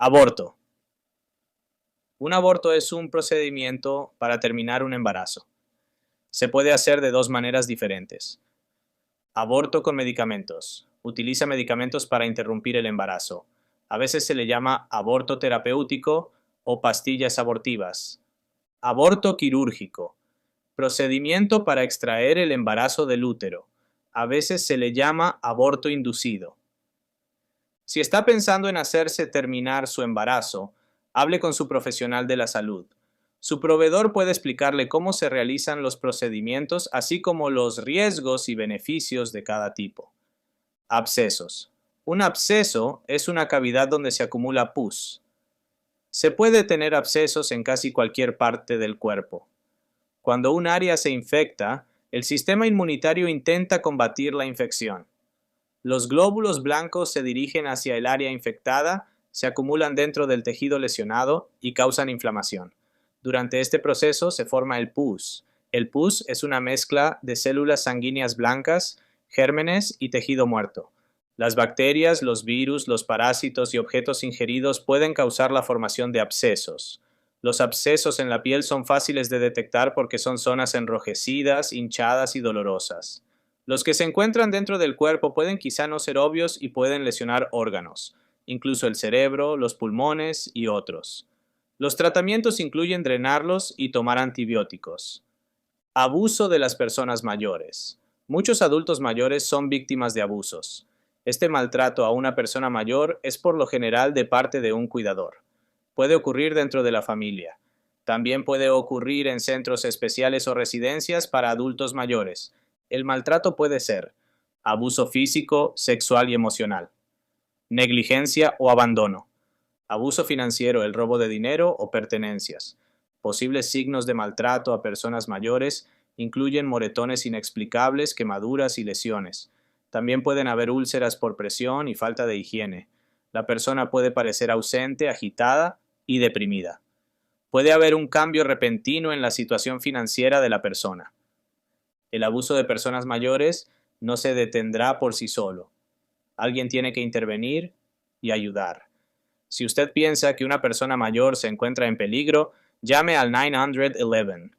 Aborto. Un aborto es un procedimiento para terminar un embarazo. Se puede hacer de dos maneras diferentes. Aborto con medicamentos. Utiliza medicamentos para interrumpir el embarazo. A veces se le llama aborto terapéutico o pastillas abortivas. Aborto quirúrgico. Procedimiento para extraer el embarazo del útero. A veces se le llama aborto inducido. Si está pensando en hacerse terminar su embarazo, hable con su profesional de la salud. Su proveedor puede explicarle cómo se realizan los procedimientos, así como los riesgos y beneficios de cada tipo. Abscesos. Un absceso es una cavidad donde se acumula pus. Se puede tener abscesos en casi cualquier parte del cuerpo. Cuando un área se infecta, el sistema inmunitario intenta combatir la infección. Los glóbulos blancos se dirigen hacia el área infectada, se acumulan dentro del tejido lesionado y causan inflamación. Durante este proceso se forma el pus. El pus es una mezcla de células sanguíneas blancas, gérmenes y tejido muerto. Las bacterias, los virus, los parásitos y objetos ingeridos pueden causar la formación de abscesos. Los abscesos en la piel son fáciles de detectar porque son zonas enrojecidas, hinchadas y dolorosas. Los que se encuentran dentro del cuerpo pueden quizá no ser obvios y pueden lesionar órganos, incluso el cerebro, los pulmones y otros. Los tratamientos incluyen drenarlos y tomar antibióticos. Abuso de las personas mayores. Muchos adultos mayores son víctimas de abusos. Este maltrato a una persona mayor es por lo general de parte de un cuidador. Puede ocurrir dentro de la familia. También puede ocurrir en centros especiales o residencias para adultos mayores. El maltrato puede ser abuso físico, sexual y emocional, negligencia o abandono, abuso financiero, el robo de dinero o pertenencias. Posibles signos de maltrato a personas mayores incluyen moretones inexplicables, quemaduras y lesiones. También pueden haber úlceras por presión y falta de higiene. La persona puede parecer ausente, agitada y deprimida. Puede haber un cambio repentino en la situación financiera de la persona. El abuso de personas mayores no se detendrá por sí solo. Alguien tiene que intervenir y ayudar. Si usted piensa que una persona mayor se encuentra en peligro, llame al 911.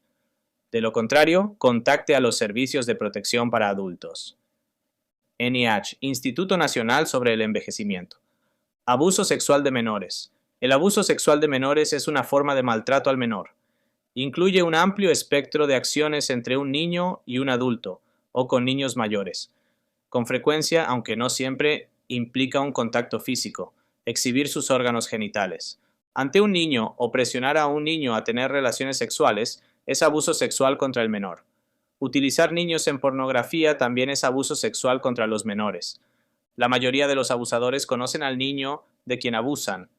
De lo contrario, contacte a los servicios de protección para adultos. NIH, Instituto Nacional sobre el Envejecimiento. Abuso sexual de menores. El abuso sexual de menores es una forma de maltrato al menor. Incluye un amplio espectro de acciones entre un niño y un adulto, o con niños mayores. Con frecuencia, aunque no siempre, implica un contacto físico, exhibir sus órganos genitales. Ante un niño o presionar a un niño a tener relaciones sexuales es abuso sexual contra el menor. Utilizar niños en pornografía también es abuso sexual contra los menores. La mayoría de los abusadores conocen al niño de quien abusan.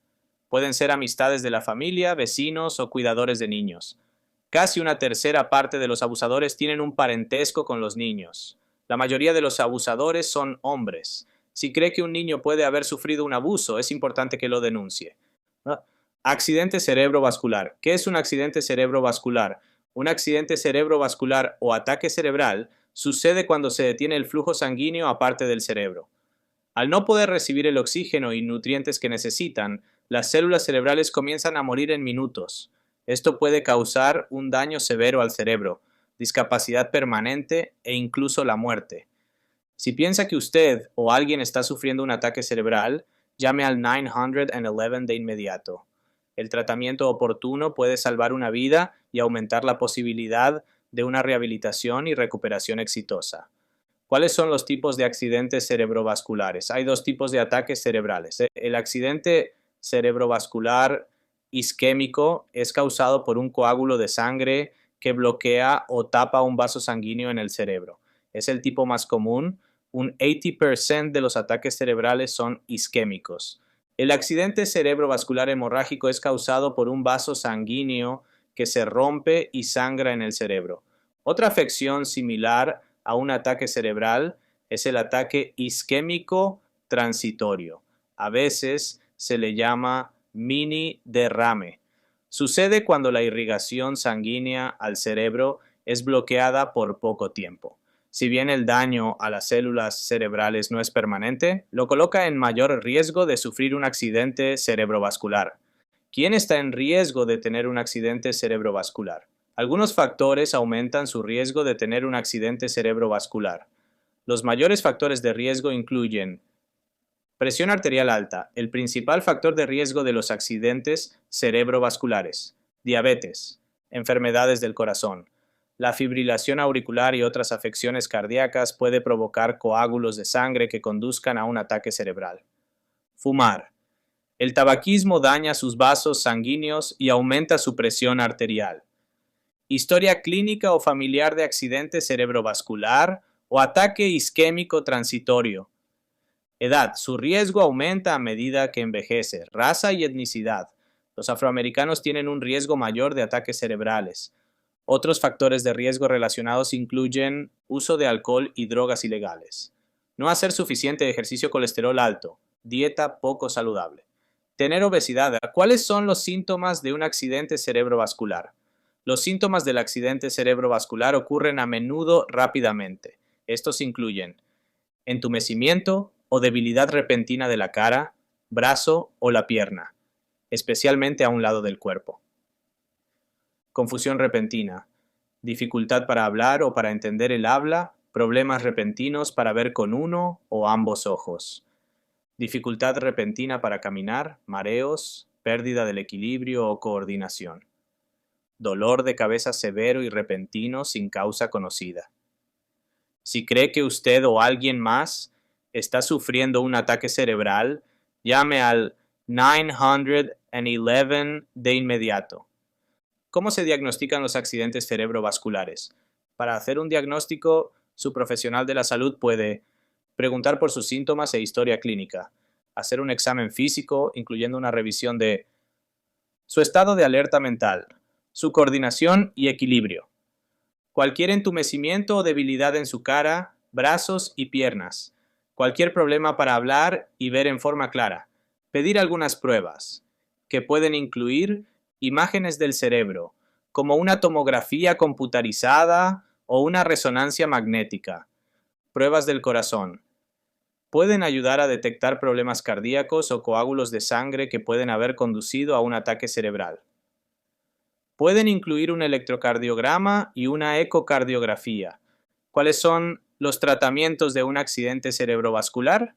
Pueden ser amistades de la familia, vecinos o cuidadores de niños. Casi una tercera parte de los abusadores tienen un parentesco con los niños. La mayoría de los abusadores son hombres. Si cree que un niño puede haber sufrido un abuso, es importante que lo denuncie. Accidente cerebrovascular. ¿Qué es un accidente cerebrovascular? Un accidente cerebrovascular o ataque cerebral sucede cuando se detiene el flujo sanguíneo a parte del cerebro. Al no poder recibir el oxígeno y nutrientes que necesitan, las células cerebrales comienzan a morir en minutos. Esto puede causar un daño severo al cerebro, discapacidad permanente e incluso la muerte. Si piensa que usted o alguien está sufriendo un ataque cerebral, llame al 911 de inmediato. El tratamiento oportuno puede salvar una vida y aumentar la posibilidad de una rehabilitación y recuperación exitosa. ¿Cuáles son los tipos de accidentes cerebrovasculares? Hay dos tipos de ataques cerebrales. El accidente cerebrovascular isquémico es causado por un coágulo de sangre que bloquea o tapa un vaso sanguíneo en el cerebro. Es el tipo más común. Un 80% de los ataques cerebrales son isquémicos. El accidente cerebrovascular hemorrágico es causado por un vaso sanguíneo que se rompe y sangra en el cerebro. Otra afección similar a un ataque cerebral es el ataque isquémico transitorio. A veces se le llama mini derrame. Sucede cuando la irrigación sanguínea al cerebro es bloqueada por poco tiempo. Si bien el daño a las células cerebrales no es permanente, lo coloca en mayor riesgo de sufrir un accidente cerebrovascular. ¿Quién está en riesgo de tener un accidente cerebrovascular? Algunos factores aumentan su riesgo de tener un accidente cerebrovascular. Los mayores factores de riesgo incluyen presión arterial alta, el principal factor de riesgo de los accidentes cerebrovasculares, diabetes, enfermedades del corazón. La fibrilación auricular y otras afecciones cardíacas puede provocar coágulos de sangre que conduzcan a un ataque cerebral. Fumar. El tabaquismo daña sus vasos sanguíneos y aumenta su presión arterial. Historia clínica o familiar de accidente cerebrovascular o ataque isquémico transitorio. Edad. Su riesgo aumenta a medida que envejece. Raza y etnicidad. Los afroamericanos tienen un riesgo mayor de ataques cerebrales. Otros factores de riesgo relacionados incluyen uso de alcohol y drogas ilegales. No hacer suficiente ejercicio, colesterol alto. Dieta poco saludable. Tener obesidad. ¿Cuáles son los síntomas de un accidente cerebrovascular? Los síntomas del accidente cerebrovascular ocurren a menudo rápidamente. Estos incluyen entumecimiento o debilidad repentina de la cara, brazo o la pierna, especialmente a un lado del cuerpo. Confusión repentina, dificultad para hablar o para entender el habla, problemas repentinos para ver con uno o ambos ojos. Dificultad repentina para caminar, mareos, pérdida del equilibrio o coordinación. Dolor de cabeza severo y repentino sin causa conocida. Si cree que usted o alguien más está sufriendo un ataque cerebral, llame al 911 de inmediato. ¿Cómo se diagnostican los accidentes cerebrovasculares? Para hacer un diagnóstico, su profesional de la salud puede preguntar por sus síntomas e historia clínica, hacer un examen físico, incluyendo una revisión de su estado de alerta mental, su coordinación y equilibrio, cualquier entumecimiento o debilidad en su cara, brazos y piernas, cualquier problema para hablar y ver en forma clara, pedir algunas pruebas, que pueden incluir imágenes del cerebro, como una tomografía computarizada o una resonancia magnética, pruebas del corazón. Pueden ayudar a detectar problemas cardíacos o coágulos de sangre que pueden haber conducido a un ataque cerebral. Pueden incluir un electrocardiograma y una ecocardiografía. ¿Cuáles son los tratamientos de un accidente cerebrovascular?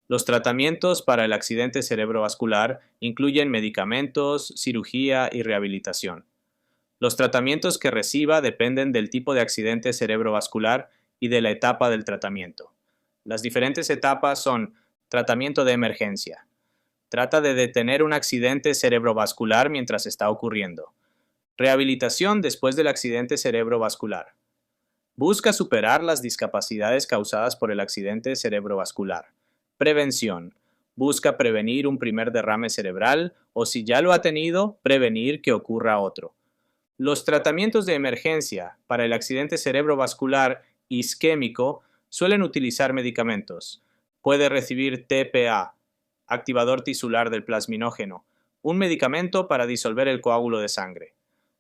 Los tratamientos para el accidente cerebrovascular incluyen medicamentos, cirugía y rehabilitación. Los tratamientos que reciba dependen del tipo de accidente cerebrovascular y de la etapa del tratamiento. Las diferentes etapas son tratamiento de emergencia. Trata de detener un accidente cerebrovascular mientras está ocurriendo. Rehabilitación después del accidente cerebrovascular. Busca superar las discapacidades causadas por el accidente cerebrovascular. Prevención. Busca prevenir un primer derrame cerebral o, si ya lo ha tenido, prevenir que ocurra otro. Los tratamientos de emergencia para el accidente cerebrovascular isquémico suelen utilizar medicamentos. Puede recibir TPA, activador tisular del plasminógeno, un medicamento para disolver el coágulo de sangre.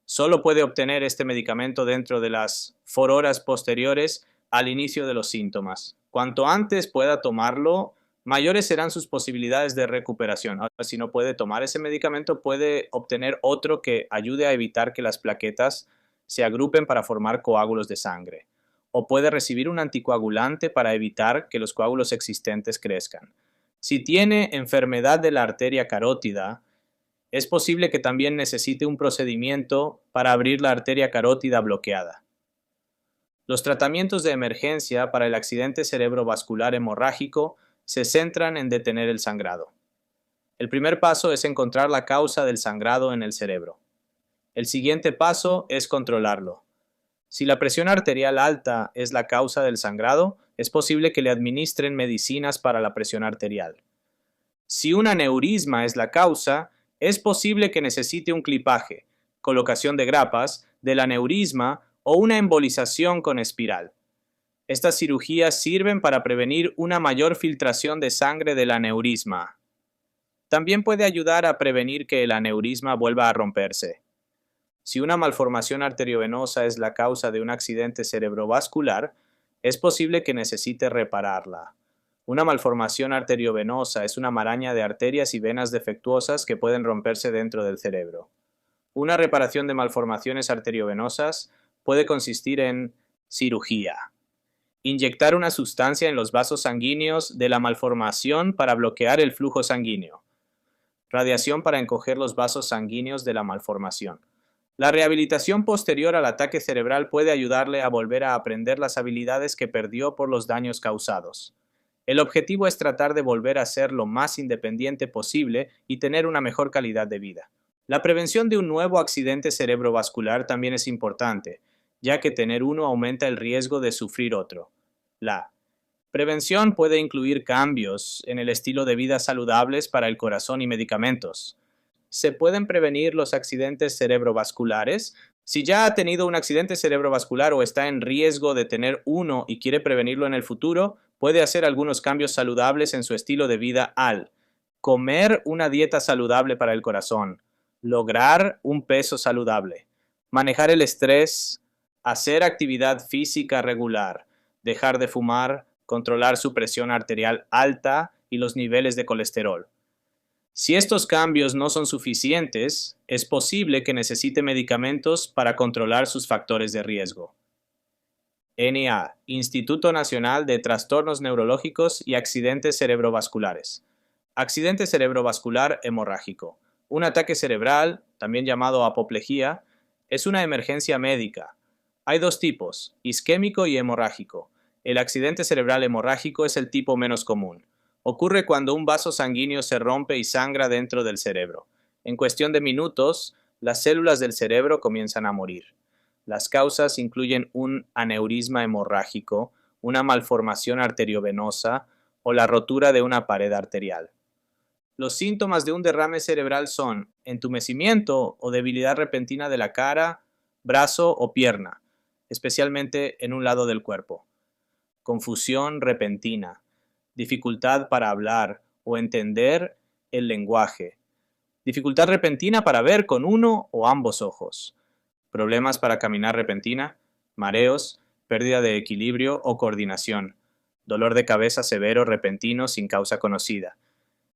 Solo puede obtener este medicamento dentro de las 4 horas posteriores al inicio de los síntomas. Cuanto antes pueda tomarlo, mayores serán sus posibilidades de recuperación. Ahora, si no puede tomar ese medicamento, puede obtener otro que ayude a evitar que las plaquetas se agrupen para formar coágulos de sangre. O puede recibir un anticoagulante para evitar que los coágulos existentes crezcan. Si tiene enfermedad de la arteria carótida, es posible que también necesite un procedimiento para abrir la arteria carótida bloqueada. Los tratamientos de emergencia para el accidente cerebrovascular hemorrágico se centran en detener el sangrado. El primer paso es encontrar la causa del sangrado en el cerebro. El siguiente paso es controlarlo. Si la presión arterial alta es la causa del sangrado, es posible que le administren medicinas para la presión arterial. Si un aneurisma es la causa, es posible que necesite un clipaje, colocación de grapas, del aneurisma o una embolización con espiral. Estas cirugías sirven para prevenir una mayor filtración de sangre del aneurisma. También puede ayudar a prevenir que el aneurisma vuelva a romperse. Si una malformación arteriovenosa es la causa de un accidente cerebrovascular, es posible que necesite repararla. Una malformación arteriovenosa es una maraña de arterias y venas defectuosas que pueden romperse dentro del cerebro. Una reparación de malformaciones arteriovenosas puede consistir en cirugía. Inyectar una sustancia en los vasos sanguíneos de la malformación para bloquear el flujo sanguíneo. Radiación para encoger los vasos sanguíneos de la malformación. La rehabilitación posterior al ataque cerebral puede ayudarle a volver a aprender las habilidades que perdió por los daños causados. El objetivo es tratar de volver a ser lo más independiente posible y tener una mejor calidad de vida. La prevención de un nuevo accidente cerebrovascular también es importante, ya que tener uno aumenta el riesgo de sufrir otro. La prevención puede incluir cambios en el estilo de vida saludables para el corazón y medicamentos. ¿Se pueden prevenir los accidentes cerebrovasculares? Si ya ha tenido un accidente cerebrovascular o está en riesgo de tener uno y quiere prevenirlo en el futuro, puede hacer algunos cambios saludables en su estilo de vida al comer una dieta saludable para el corazón, lograr un peso saludable, manejar el estrés, hacer actividad física regular, dejar de fumar, controlar su presión arterial alta y los niveles de colesterol. Si estos cambios no son suficientes, es posible que necesite medicamentos para controlar sus factores de riesgo. NA, Instituto Nacional de Trastornos Neurológicos y Accidentes Cerebrovasculares. Accidente cerebrovascular hemorrágico. Un ataque cerebral, también llamado apoplejía, es una emergencia médica. Hay dos tipos, isquémico y hemorrágico. El accidente cerebral hemorrágico es el tipo menos común. Ocurre cuando un vaso sanguíneo se rompe y sangra dentro del cerebro. En cuestión de minutos, las células del cerebro comienzan a morir. Las causas incluyen un aneurisma hemorrágico, una malformación arteriovenosa o la rotura de una pared arterial. Los síntomas de un derrame cerebral son entumecimiento o debilidad repentina de la cara, brazo o pierna, especialmente en un lado del cuerpo. Confusión repentina, dificultad para hablar o entender el lenguaje, dificultad repentina para ver con uno o ambos ojos, problemas para caminar repentina, mareos, pérdida de equilibrio o coordinación, dolor de cabeza severo repentino sin causa conocida.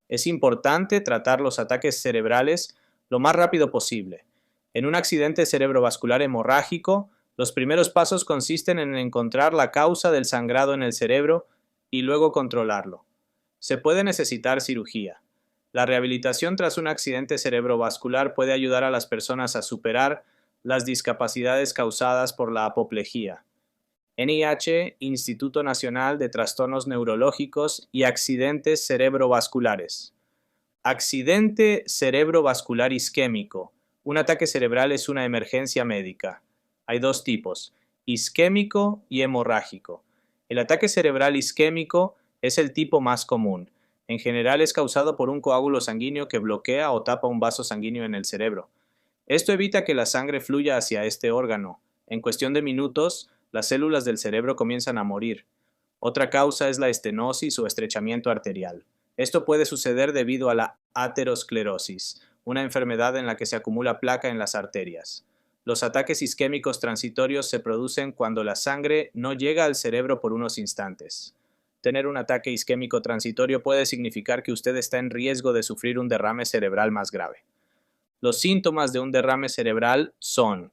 Es importante tratar los ataques cerebrales lo más rápido posible. En un accidente cerebrovascular hemorrágico, los primeros pasos consisten en encontrar la causa del sangrado en el cerebro y luego controlarlo. Se puede necesitar cirugía. La rehabilitación tras un accidente cerebrovascular puede ayudar a las personas a superar las discapacidades causadas por la apoplejía. NIH, Instituto Nacional de Trastornos Neurológicos y Accidentes Cerebrovasculares. Accidente cerebrovascular isquémico. Un ataque cerebral es una emergencia médica. Hay dos tipos, isquémico y hemorrágico. El ataque cerebral isquémico es el tipo más común. En general es causado por un coágulo sanguíneo que bloquea o tapa un vaso sanguíneo en el cerebro. Esto evita que la sangre fluya hacia este órgano. En cuestión de minutos, las células del cerebro comienzan a morir. Otra causa es la estenosis o estrechamiento arterial. Esto puede suceder debido a la aterosclerosis, una enfermedad en la que se acumula placa en las arterias. Los ataques isquémicos transitorios se producen cuando la sangre no llega al cerebro por unos instantes. Tener un ataque isquémico transitorio puede significar que usted está en riesgo de sufrir un derrame cerebral más grave. Los síntomas de un derrame cerebral son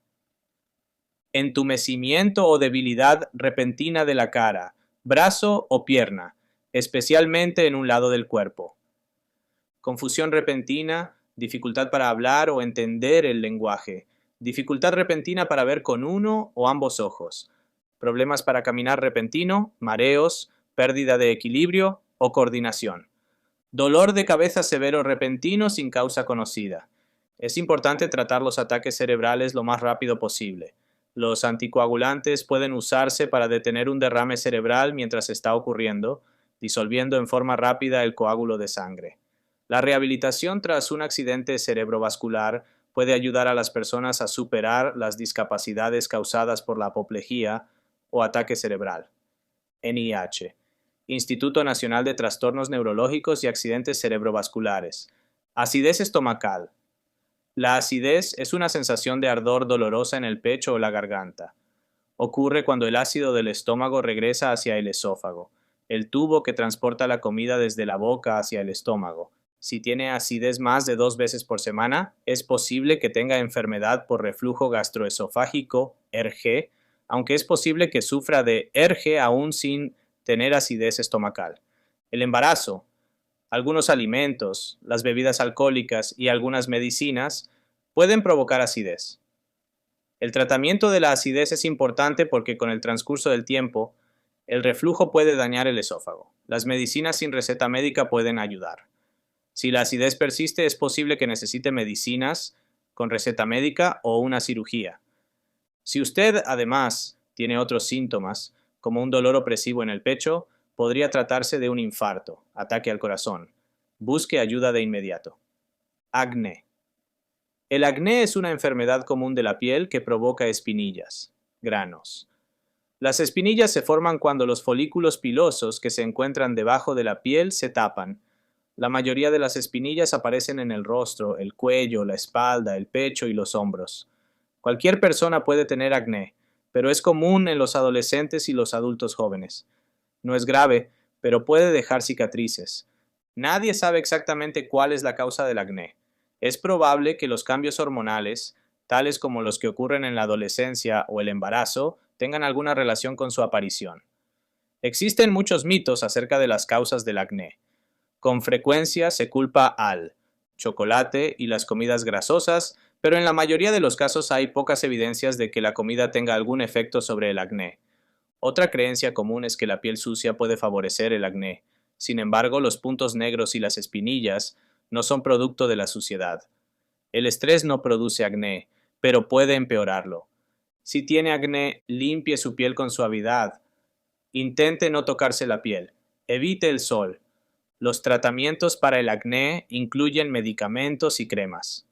entumecimiento o debilidad repentina de la cara, brazo o pierna, especialmente en un lado del cuerpo. Confusión repentina, dificultad para hablar o entender el lenguaje, dificultad repentina para ver con uno o ambos ojos, problemas para caminar repentino, mareos, pérdida de equilibrio o coordinación, dolor de cabeza severo repentino sin causa conocida. Es importante tratar los ataques cerebrales lo más rápido posible. Los anticoagulantes pueden usarse para detener un derrame cerebral mientras está ocurriendo, disolviendo en forma rápida el coágulo de sangre. La rehabilitación tras un accidente cerebrovascular puede ayudar a las personas a superar las discapacidades causadas por la apoplejía o ataque cerebral. NIH, Instituto Nacional de Trastornos Neurológicos y Accidentes Cerebrovasculares. Acidez estomacal. La acidez es una sensación de ardor dolorosa en el pecho o la garganta. Ocurre cuando el ácido del estómago regresa hacia el esófago, el tubo que transporta la comida desde la boca hacia el estómago. Si tiene acidez más de 2 veces por semana, es posible que tenga enfermedad por reflujo gastroesofágico, ERG, aunque es posible que sufra de ERG aún sin tener acidez estomacal. El embarazo, algunos alimentos, las bebidas alcohólicas y algunas medicinas pueden provocar acidez. El tratamiento de la acidez es importante porque con el transcurso del tiempo, el reflujo puede dañar el esófago. Las medicinas sin receta médica pueden ayudar. Si la acidez persiste, es posible que necesite medicinas con receta médica o una cirugía. Si usted, además, tiene otros síntomas, como un dolor opresivo en el pecho, podría tratarse de un infarto, ataque al corazón. Busque ayuda de inmediato. Acné. El acné es una enfermedad común de la piel que provoca espinillas, granos. Las espinillas se forman cuando los folículos pilosos que se encuentran debajo de la piel se tapan. La mayoría de las espinillas aparecen en el rostro, el cuello, la espalda, el pecho y los hombros. Cualquier persona puede tener acné, pero es común en los adolescentes y los adultos jóvenes. No es grave, pero puede dejar cicatrices. Nadie sabe exactamente cuál es la causa del acné. Es probable que los cambios hormonales, tales como los que ocurren en la adolescencia o el embarazo, tengan alguna relación con su aparición. Existen muchos mitos acerca de las causas del acné. Con frecuencia se culpa al chocolate y las comidas grasosas, pero en la mayoría de los casos hay pocas evidencias de que la comida tenga algún efecto sobre el acné. Otra creencia común es que la piel sucia puede favorecer el acné. Sin embargo, los puntos negros y las espinillas no son producto de la suciedad. El estrés no produce acné, pero puede empeorarlo. Si tiene acné, limpie su piel con suavidad. Intente no tocarse la piel. Evite el sol. Los tratamientos para el acné incluyen medicamentos y cremas.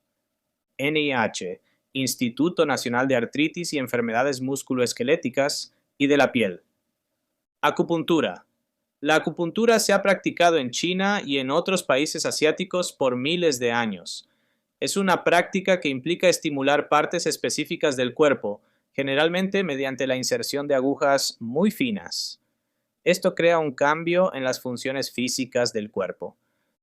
NIH, Instituto Nacional de Artritis y Enfermedades Musculoesqueléticas y de la Piel. Acupuntura. La acupuntura se ha practicado en China y en otros países asiáticos por miles de años. Es una práctica que implica estimular partes específicas del cuerpo, generalmente mediante la inserción de agujas muy finas. Esto crea un cambio en las funciones físicas del cuerpo.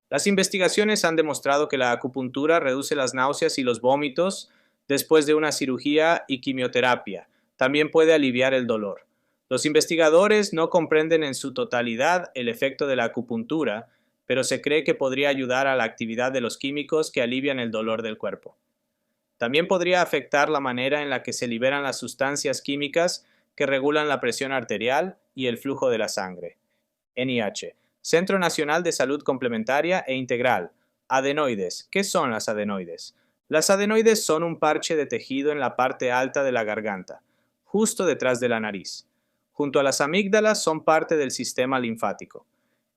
Las investigaciones han demostrado que la acupuntura reduce las náuseas y los vómitos después de una cirugía y quimioterapia. También puede aliviar el dolor. Los investigadores no comprenden en su totalidad el efecto de la acupuntura, pero se cree que podría ayudar a la actividad de los químicos que alivian el dolor del cuerpo. También podría afectar la manera en la que se liberan las sustancias químicas que regulan la presión arterial y el flujo de la sangre. NIH, Centro Nacional de Salud Complementaria e Integral. Adenoides. ¿Qué son las adenoides? Las adenoides son un parche de tejido en la parte alta de la garganta, justo detrás de la nariz. Junto a las amígdalas son parte del sistema linfático.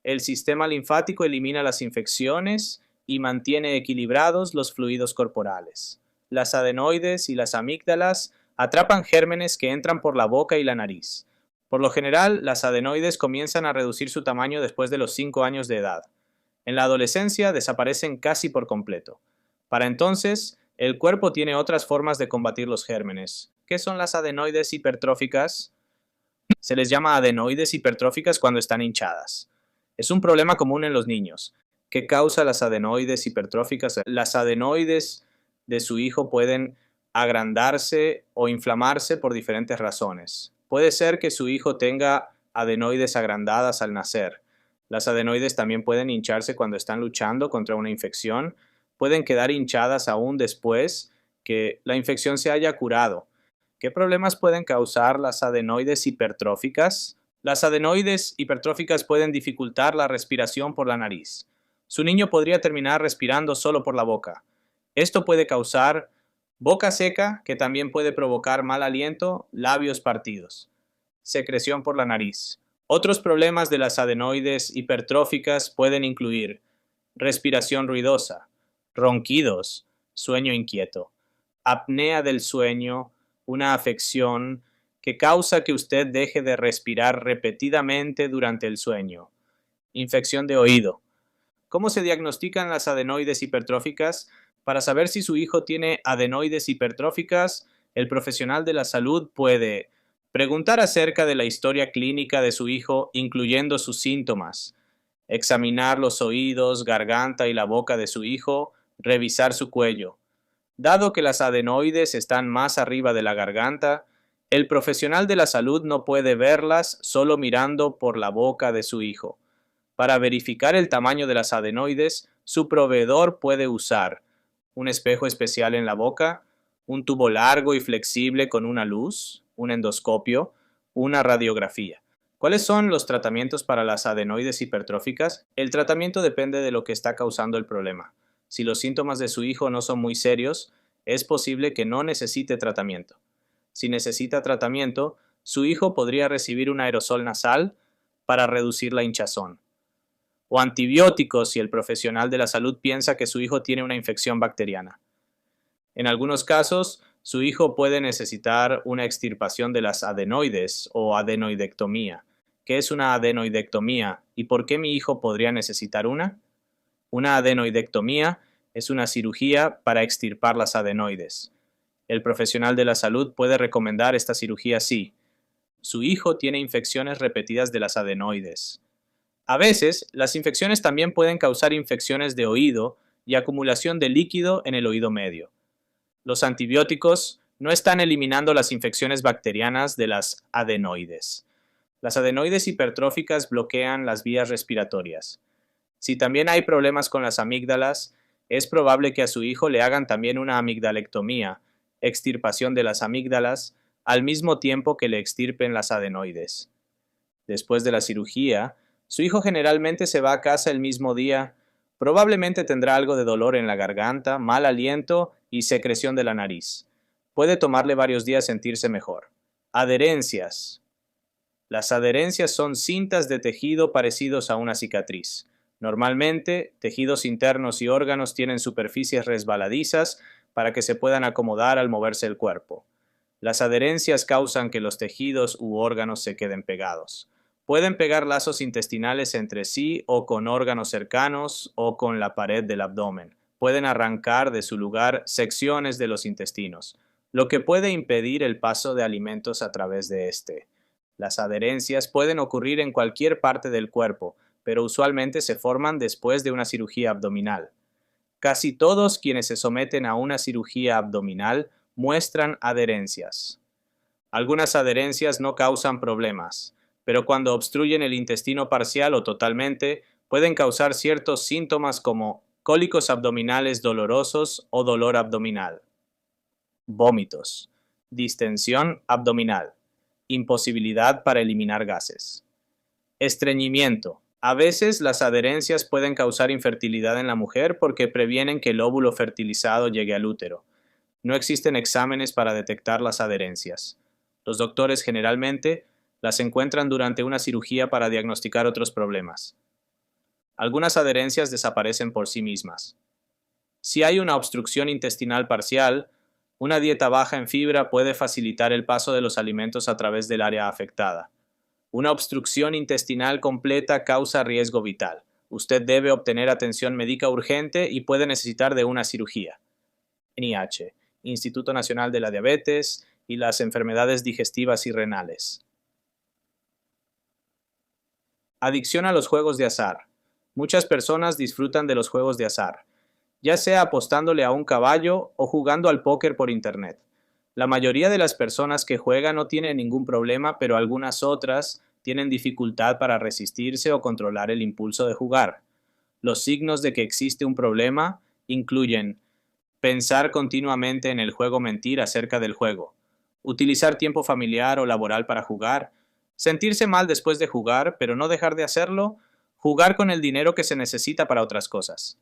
El sistema linfático elimina las infecciones y mantiene equilibrados los fluidos corporales. Las adenoides y las amígdalas atrapan gérmenes que entran por la boca y la nariz. Por lo general, las adenoides comienzan a reducir su tamaño después de los 5 años de edad. En la adolescencia desaparecen casi por completo. Para entonces, el cuerpo tiene otras formas de combatir los gérmenes. ¿Qué son las adenoides hipertróficas? Se les llama adenoides hipertróficas cuando están hinchadas. Es un problema común en los niños. ¿Qué causa las adenoides hipertróficas? Las adenoides de su hijo pueden agrandarse o inflamarse por diferentes razones. Puede ser que su hijo tenga adenoides agrandadas al nacer. Las adenoides también pueden hincharse cuando están luchando contra una infección. Pueden quedar hinchadas aún después que la infección se haya curado. ¿Qué problemas pueden causar las adenoides hipertróficas? Las adenoides hipertróficas pueden dificultar la respiración por la nariz. Su niño podría terminar respirando solo por la boca. Esto puede causar boca seca, que también puede provocar mal aliento, labios partidos. Secreción por la nariz. Otros problemas de las adenoides hipertróficas pueden incluir respiración ruidosa, ronquidos, sueño inquieto, apnea del sueño, una afección que causa que usted deje de respirar repetidamente durante el sueño, infección de oído. ¿Cómo se diagnostican las adenoides hipertróficas? Para saber si su hijo tiene adenoides hipertróficas, el profesional de la salud puede Preguntar acerca de la historia clínica de su hijo, incluyendo sus síntomas. Examinar los oídos, garganta y la boca de su hijo. Revisar su cuello. Dado que las adenoides están más arriba de la garganta, el profesional de la salud no puede verlas solo mirando por la boca de su hijo. Para verificar el tamaño de las adenoides, su proveedor puede usar un espejo especial en la boca, un tubo largo y flexible con una luz, un endoscopio, una radiografía. ¿Cuáles son los tratamientos para las adenoides hipertróficas? El tratamiento depende de lo que está causando el problema. Si los síntomas de su hijo no son muy serios, es posible que no necesite tratamiento. Si necesita tratamiento, su hijo podría recibir un aerosol nasal para reducir la hinchazón. O antibióticos si el profesional de la salud piensa que su hijo tiene una infección bacteriana. En algunos casos, su hijo puede necesitar una extirpación de las adenoides o adenoidectomía. ¿Qué es una adenoidectomía y por qué mi hijo podría necesitar una? Una adenoidectomía es una cirugía para extirpar las adenoides. El profesional de la salud puede recomendar esta cirugía si su hijo tiene infecciones repetidas de las adenoides. A veces, las infecciones también pueden causar infecciones de oído y acumulación de líquido en el oído medio. Los antibióticos no están eliminando las infecciones bacterianas de las adenoides. Las adenoides hipertróficas bloquean las vías respiratorias. Si también hay problemas con las amígdalas, es probable que a su hijo le hagan también una amigdalectomía, extirpación de las amígdalas, al mismo tiempo que le extirpen las adenoides. Después de la cirugía, su hijo generalmente se va a casa el mismo día. Probablemente tendrá algo de dolor en la garganta, mal aliento y secreción de la nariz. Puede tomarle varios días sentirse mejor. Adherencias. Las adherencias son cintas de tejido parecidos a una cicatriz. Normalmente, tejidos internos y órganos tienen superficies resbaladizas para que se puedan acomodar al moverse el cuerpo. Las adherencias causan que los tejidos u órganos se queden pegados. Pueden pegar lazos intestinales entre sí o con órganos cercanos o con la pared del abdomen. Pueden arrancar de su lugar secciones de los intestinos, lo que puede impedir el paso de alimentos a través de este. Las adherencias pueden ocurrir en cualquier parte del cuerpo, pero usualmente se forman después de una cirugía abdominal. Casi todos quienes se someten a una cirugía abdominal muestran adherencias. Algunas adherencias no causan problemas, pero cuando obstruyen el intestino parcial o totalmente, pueden causar ciertos síntomas como cólicos abdominales dolorosos o dolor abdominal, vómitos, distensión abdominal, imposibilidad para eliminar gases. Estreñimiento. A veces las adherencias pueden causar infertilidad en la mujer porque previenen que el óvulo fertilizado llegue al útero. No existen exámenes para detectar las adherencias. Los doctores generalmente las encuentran durante una cirugía para diagnosticar otros problemas. Algunas adherencias desaparecen por sí mismas. Si hay una obstrucción intestinal parcial, una dieta baja en fibra puede facilitar el paso de los alimentos a través del área afectada. Una obstrucción intestinal completa causa riesgo vital. Usted debe obtener atención médica urgente y puede necesitar de una cirugía. NIH, Instituto Nacional de la Diabetes y las enfermedades digestivas y renales. Adicción a los juegos de azar. Muchas personas disfrutan de los juegos de azar, ya sea apostándole a un caballo o jugando al póker por internet. La mayoría de las personas que juegan no tienen ningún problema, pero algunas otras tienen dificultad para resistirse o controlar el impulso de jugar. Los signos de que existe un problema incluyen pensar continuamente en el juego, mentir acerca del juego, utilizar tiempo familiar o laboral para jugar, sentirse mal después de jugar, pero no dejar de hacerlo, jugar con el dinero que se necesita para otras cosas.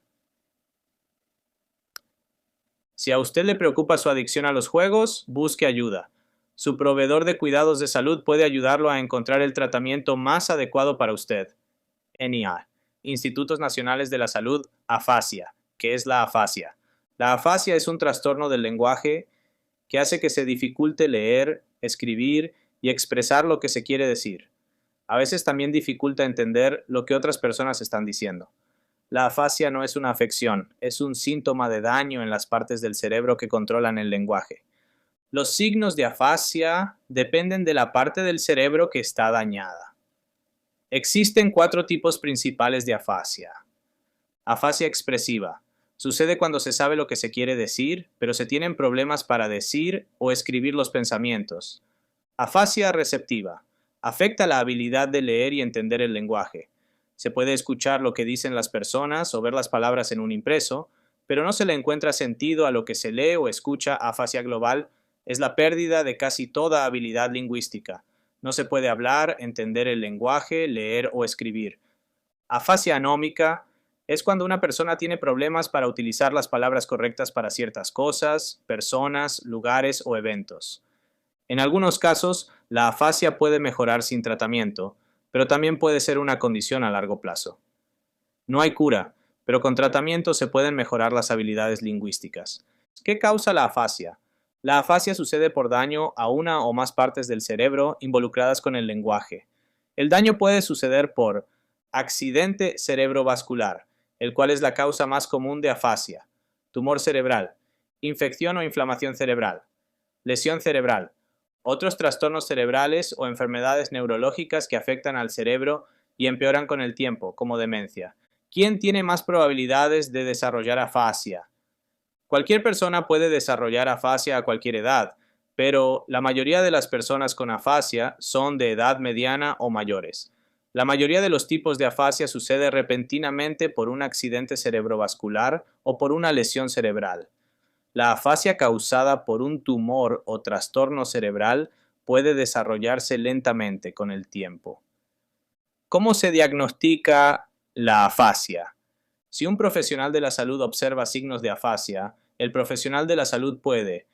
Si a usted le preocupa su adicción a los juegos, busque ayuda. Su proveedor de cuidados de salud puede ayudarlo a encontrar el tratamiento más adecuado para usted. NIA, Institutos Nacionales de la Salud, afasia. ¿Qué es la afasia? La afasia es un trastorno del lenguaje que hace que se dificulte leer, escribir y expresar lo que se quiere decir. A veces también dificulta entender lo que otras personas están diciendo. La afasia no es una afección, es un síntoma de daño en las partes del cerebro que controlan el lenguaje. Los signos de afasia dependen de la parte del cerebro que está dañada. Existen 4 tipos principales de afasia. Afasia expresiva. Sucede cuando se sabe lo que se quiere decir, pero se tienen problemas para decir o escribir los pensamientos. Afasia receptiva. Afecta la habilidad de leer y entender el lenguaje. Se puede escuchar lo que dicen las personas o ver las palabras en un impreso, pero no se le encuentra sentido a lo que se lee o escucha. Afasia global es la pérdida de casi toda habilidad lingüística. No se puede hablar, entender el lenguaje, leer o escribir. Afasia anómica es cuando una persona tiene problemas para utilizar las palabras correctas para ciertas cosas, personas, lugares o eventos. En algunos casos, la afasia puede mejorar sin tratamiento, pero también puede ser una condición a largo plazo. No hay cura, pero con tratamiento se pueden mejorar las habilidades lingüísticas. ¿Qué causa la afasia? La afasia sucede por daño a una o más partes del cerebro involucradas con el lenguaje. El daño puede suceder por accidente cerebrovascular, el cual es la causa más común de afasia, tumor cerebral, infección o inflamación cerebral, lesión cerebral, otros trastornos cerebrales o enfermedades neurológicas que afectan al cerebro y empeoran con el tiempo, como demencia. ¿Quién tiene más probabilidades de desarrollar afasia? Cualquier persona puede desarrollar afasia a cualquier edad, pero la mayoría de las personas con afasia son de edad mediana o mayores. La mayoría de los tipos de afasia sucede repentinamente por un accidente cerebrovascular o por una lesión cerebral. La afasia causada por un tumor o trastorno cerebral puede desarrollarse lentamente con el tiempo. ¿Cómo se diagnostica la afasia? Si un profesional de la salud observa signos de afasia, el profesional de la salud puede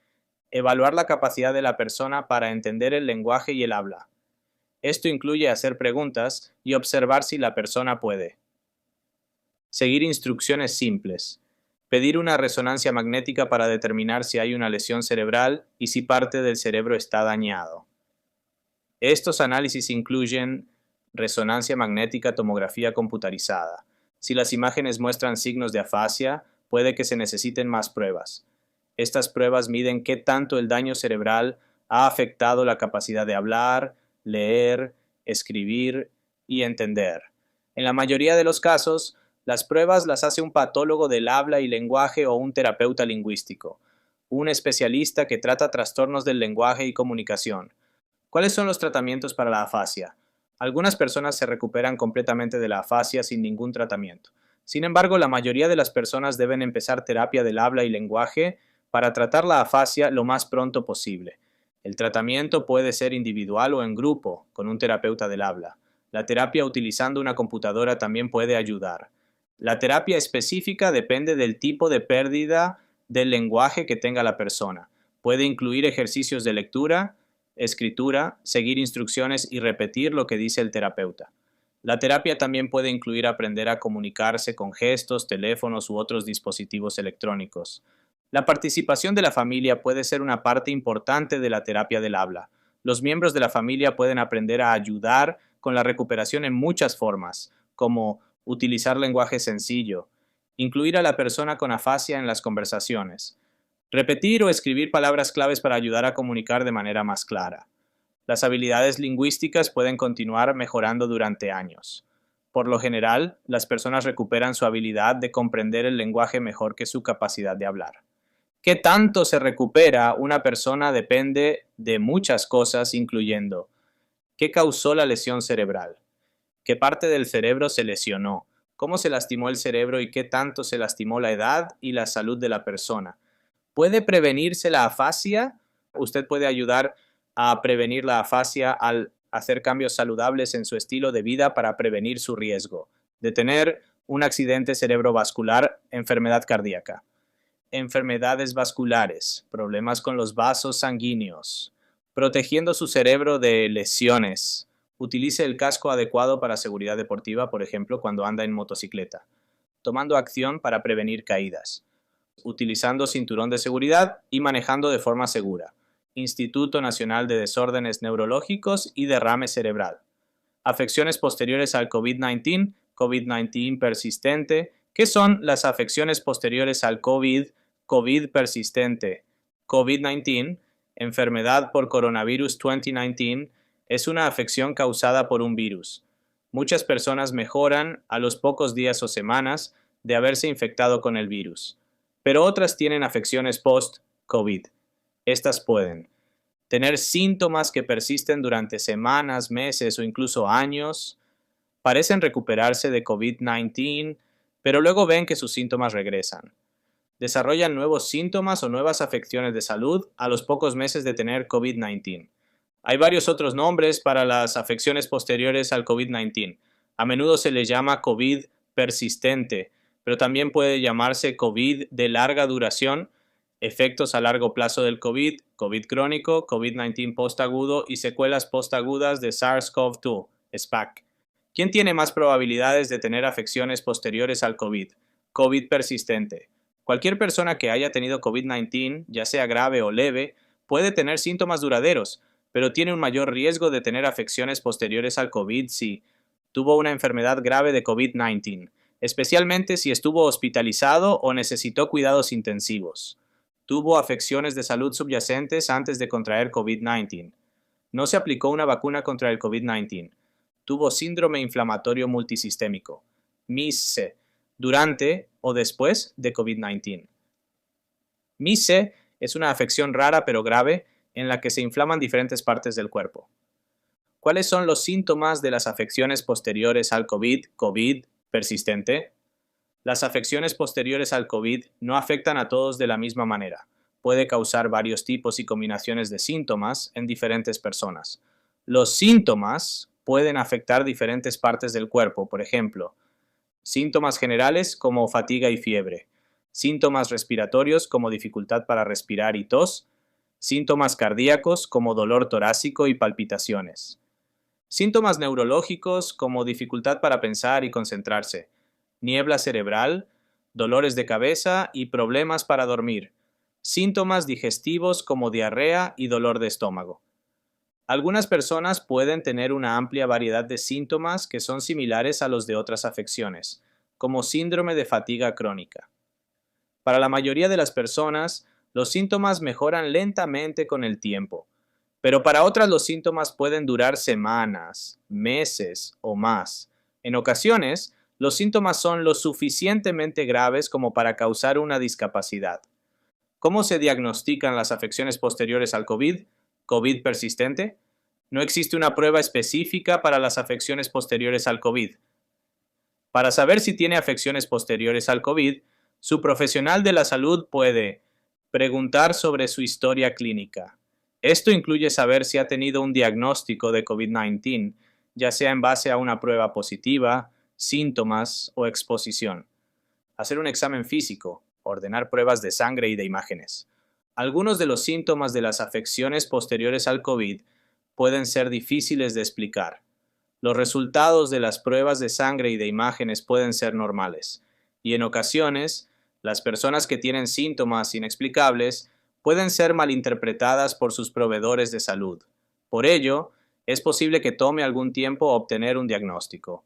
evaluar la capacidad de la persona para entender el lenguaje y el habla. Esto incluye hacer preguntas y observar si la persona puede. Seguir instrucciones simples. Pedir una resonancia magnética para determinar si hay una lesión cerebral y si parte del cerebro está dañado. Estos análisis incluyen resonancia magnética, tomografía computarizada. Si las imágenes muestran signos de afasia, puede que se necesiten más pruebas. Estas pruebas miden qué tanto el daño cerebral ha afectado la capacidad de hablar, leer, escribir y entender. En la mayoría de los casos, las pruebas las hace un patólogo del habla y lenguaje o un terapeuta lingüístico, un especialista que trata trastornos del lenguaje y comunicación. ¿Cuáles son los tratamientos para la afasia? Algunas personas se recuperan completamente de la afasia sin ningún tratamiento. Sin embargo, la mayoría de las personas deben empezar terapia del habla y lenguaje para tratar la afasia lo más pronto posible. El tratamiento puede ser individual o en grupo, con un terapeuta del habla. La terapia utilizando una computadora también puede ayudar. La terapia específica depende del tipo de pérdida del lenguaje que tenga la persona. Puede incluir ejercicios de lectura, escritura, seguir instrucciones y repetir lo que dice el terapeuta. La terapia también puede incluir aprender a comunicarse con gestos, teléfonos u otros dispositivos electrónicos. La participación de la familia puede ser una parte importante de la terapia del habla. Los miembros de la familia pueden aprender a ayudar con la recuperación en muchas formas, como utilizar lenguaje sencillo, incluir a la persona con afasia en las conversaciones, repetir o escribir palabras claves para ayudar a comunicar de manera más clara. Las habilidades lingüísticas pueden continuar mejorando durante años. Por lo general, las personas recuperan su habilidad de comprender el lenguaje mejor que su capacidad de hablar. ¿Qué tanto se recupera una persona? Depende de muchas cosas, incluyendo qué causó la lesión cerebral, qué parte del cerebro se lesionó, cómo se lastimó el cerebro y qué tanto se lastimó la edad y la salud de la persona. ¿Puede prevenirse la afasia? Usted puede ayudar a prevenir la afasia al hacer cambios saludables en su estilo de vida para prevenir su riesgo de tener un accidente cerebrovascular, enfermedad cardíaca, enfermedades vasculares, problemas con los vasos sanguíneos, protegiendo su cerebro de lesiones. Utilice el casco adecuado para seguridad deportiva, por ejemplo, cuando anda en motocicleta, tomando acción para prevenir caídas, utilizando cinturón de seguridad y manejando de forma segura. Instituto Nacional de Desórdenes Neurológicos y Derrame Cerebral. Afecciones posteriores al COVID-19, COVID-19 persistente. ¿Qué son las afecciones posteriores al COVID, COVID persistente, COVID-19 enfermedad por coronavirus 2019, es una afección causada por un virus. Muchas personas mejoran a los pocos días o semanas de haberse infectado con el virus, pero otras tienen afecciones post-COVID. Estas pueden tener síntomas que persisten durante semanas, meses o incluso años, parecen recuperarse de COVID-19, pero luego ven que sus síntomas regresan. Desarrollan nuevos síntomas o nuevas afecciones de salud a los pocos meses de tener COVID-19. Hay varios otros nombres para las afecciones posteriores al COVID-19. A menudo se les llama COVID persistente, pero también puede llamarse COVID de larga duración, efectos a largo plazo del COVID, COVID crónico, COVID-19 postagudo y secuelas postagudas de SARS-CoV-2, SPAC. ¿Quién tiene más probabilidades de tener afecciones posteriores al COVID? COVID persistente. Cualquier persona que haya tenido COVID-19, ya sea grave o leve, puede tener síntomas duraderos, pero tiene un mayor riesgo de tener afecciones posteriores al COVID si tuvo una enfermedad grave de COVID-19, especialmente si estuvo hospitalizado o necesitó cuidados intensivos. Tuvo afecciones de salud subyacentes antes de contraer COVID-19. No se aplicó una vacuna contra el COVID-19. Tuvo síndrome inflamatorio multisistémico, MIS-C, durante o después de COVID-19. MIS-C es una afección rara pero grave en la que se inflaman diferentes partes del cuerpo. ¿Cuáles son los síntomas de las afecciones posteriores al COVID persistente? Las afecciones posteriores al COVID no afectan a todos de la misma manera. Puede causar varios tipos y combinaciones de síntomas en diferentes personas. Los síntomas pueden afectar diferentes partes del cuerpo, por ejemplo, síntomas generales como fatiga y fiebre, síntomas respiratorios como dificultad para respirar y tos, síntomas cardíacos como dolor torácico y palpitaciones, síntomas neurológicos como dificultad para pensar y concentrarse, niebla cerebral, dolores de cabeza y problemas para dormir, síntomas digestivos como diarrea y dolor de estómago. Algunas personas pueden tener una amplia variedad de síntomas que son similares a los de otras afecciones, como síndrome de fatiga crónica. Para la mayoría de las personas, los síntomas mejoran lentamente con el tiempo, pero para otras los síntomas pueden durar semanas, meses o más. En ocasiones, los síntomas son lo suficientemente graves como para causar una discapacidad. ¿Cómo se diagnostican las afecciones posteriores al COVID? ¿COVID persistente? No existe una prueba específica para las afecciones posteriores al COVID. Para saber si tiene afecciones posteriores al COVID, su profesional de la salud puede preguntar sobre su historia clínica. Esto incluye saber si ha tenido un diagnóstico de COVID-19, ya sea en base a una prueba positiva, síntomas o exposición. Hacer un examen físico, ordenar pruebas de sangre y de imágenes. Algunos de los síntomas de las afecciones posteriores al COVID pueden ser difíciles de explicar. Los resultados de las pruebas de sangre y de imágenes pueden ser normales, y en ocasiones, las personas que tienen síntomas inexplicables pueden ser malinterpretadas por sus proveedores de salud. Por ello, es posible que tome algún tiempo obtener un diagnóstico.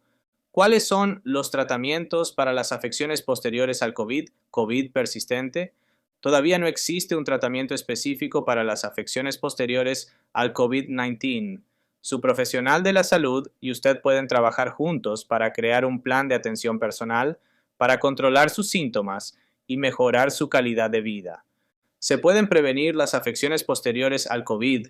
¿Cuáles son los tratamientos para las afecciones posteriores al COVID persistente? Todavía no existe un tratamiento específico para las afecciones posteriores al COVID-19. Su profesional de la salud y usted pueden trabajar juntos para crear un plan de atención personal para controlar sus síntomas y mejorar su calidad de vida. ¿Se pueden prevenir las afecciones posteriores al COVID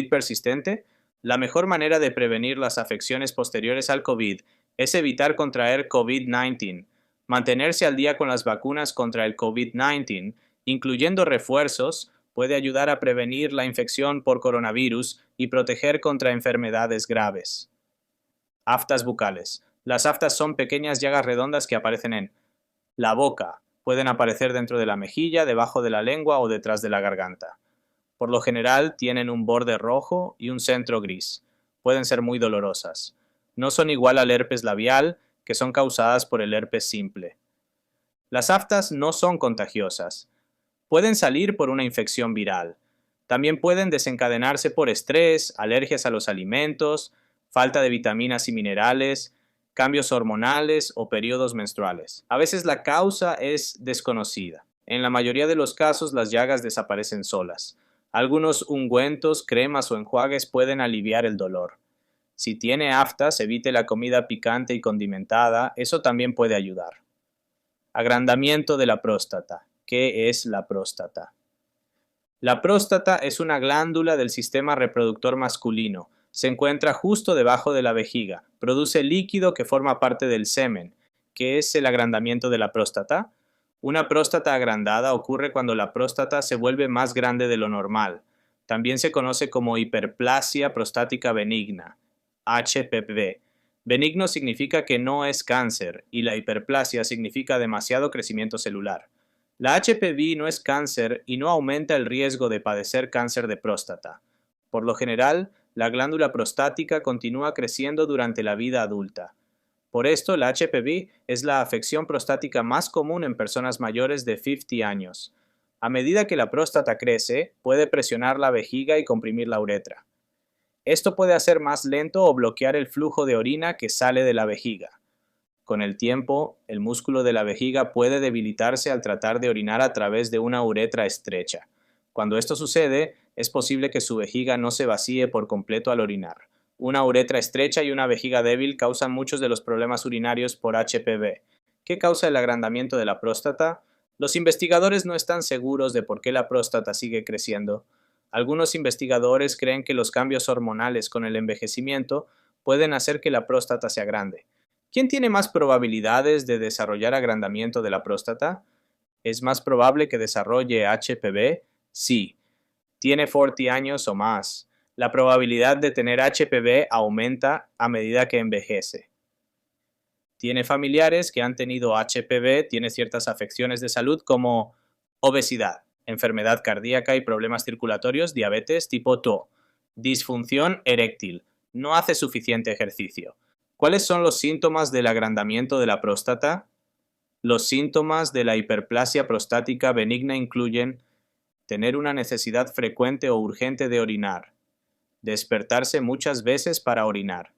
persistente? La mejor manera de prevenir las afecciones posteriores al COVID es evitar contraer COVID-19, mantenerse al día con las vacunas contra el COVID-19, incluyendo refuerzos, puede ayudar a prevenir la infección por coronavirus y proteger contra enfermedades graves. Aftas bucales. Las aftas son pequeñas llagas redondas que aparecen en la boca. Pueden aparecer dentro de la mejilla, debajo de la lengua o detrás de la garganta. Por lo general tienen un borde rojo y un centro gris. Pueden ser muy dolorosas. No son igual al herpes labial, que son causadas por el herpes simple. Las aftas no son contagiosas. Pueden salir por una infección viral. También pueden desencadenarse por estrés, alergias a los alimentos, falta de vitaminas y minerales, cambios hormonales o periodos menstruales. A veces la causa es desconocida. En la mayoría de los casos las llagas desaparecen solas. Algunos ungüentos, cremas o enjuagues pueden aliviar el dolor. Si tiene aftas, evite la comida picante y condimentada, eso también puede ayudar. Agrandamiento de la próstata. ¿Qué es la próstata? La próstata es una glándula del sistema reproductor masculino. Se encuentra justo debajo de la vejiga. Produce líquido que forma parte del semen. ¿Qué es el agrandamiento de la próstata? Una próstata agrandada ocurre cuando la próstata se vuelve más grande de lo normal. También se conoce como hiperplasia prostática benigna, HPV. Benigno significa que no es cáncer y la hiperplasia significa demasiado crecimiento celular. La HPV no es cáncer y no aumenta el riesgo de padecer cáncer de próstata. Por lo general, la glándula prostática continúa creciendo durante la vida adulta. Por esto, la HPV es la afección prostática más común en personas mayores de 50 años. A medida que la próstata crece, puede presionar la vejiga y comprimir la uretra. Esto puede hacer más lento o bloquear el flujo de orina que sale de la vejiga. Con el tiempo, el músculo de la vejiga puede debilitarse al tratar de orinar a través de una uretra estrecha. Cuando esto sucede, es posible que su vejiga no se vacíe por completo al orinar. Una uretra estrecha y una vejiga débil causan muchos de los problemas urinarios por HPV. ¿Qué causa el agrandamiento de la próstata? Los investigadores no están seguros de por qué la próstata sigue creciendo. Algunos investigadores creen que los cambios hormonales con el envejecimiento pueden hacer que la próstata sea grande. ¿Quién tiene más probabilidades de desarrollar agrandamiento de la próstata? ¿Es más probable que desarrolle HPV? Sí. ¿Tiene 40 años o más? La probabilidad de tener HPV aumenta a medida que envejece. ¿Tiene familiares que han tenido HPV? ¿Tiene ciertas afecciones de salud como obesidad, enfermedad cardíaca y problemas circulatorios, diabetes tipo 2, disfunción eréctil, no hace suficiente ejercicio? ¿Cuáles son los síntomas del agrandamiento de la próstata? Los síntomas de la hiperplasia prostática benigna incluyen tener una necesidad frecuente o urgente de orinar, despertarse muchas veces para orinar,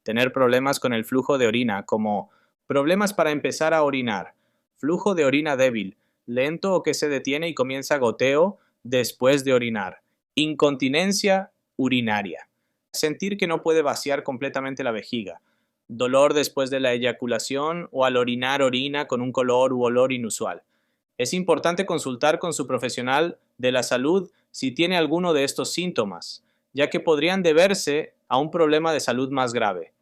tener problemas con el flujo de orina, como problemas para empezar a orinar, flujo de orina débil, lento o que se detiene y comienza goteo después de orinar, incontinencia urinaria, sentir que no puede vaciar completamente la vejiga, dolor después de la eyaculación o al orinar orina con un color u olor inusual. Es importante consultar con su profesional de la salud si tiene alguno de estos síntomas, ya que podrían deberse a un problema de salud más grave.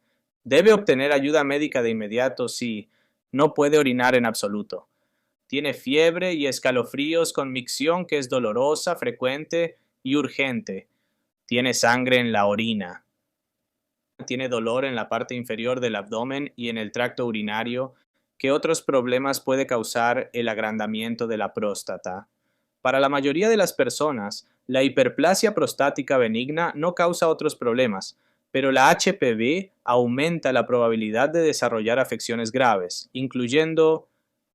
Debe obtener ayuda médica de inmediato si no puede orinar en absoluto. Tiene fiebre y escalofríos con micción que es dolorosa, frecuente y urgente. Tiene sangre en la orina. Tiene dolor en la parte inferior del abdomen y en el tracto urinario. ¿Qué otros problemas puede causar el agrandamiento de la próstata? Para la mayoría de las personas, la hiperplasia prostática benigna no causa otros problemas, pero la HPV aumenta la probabilidad de desarrollar afecciones graves, incluyendo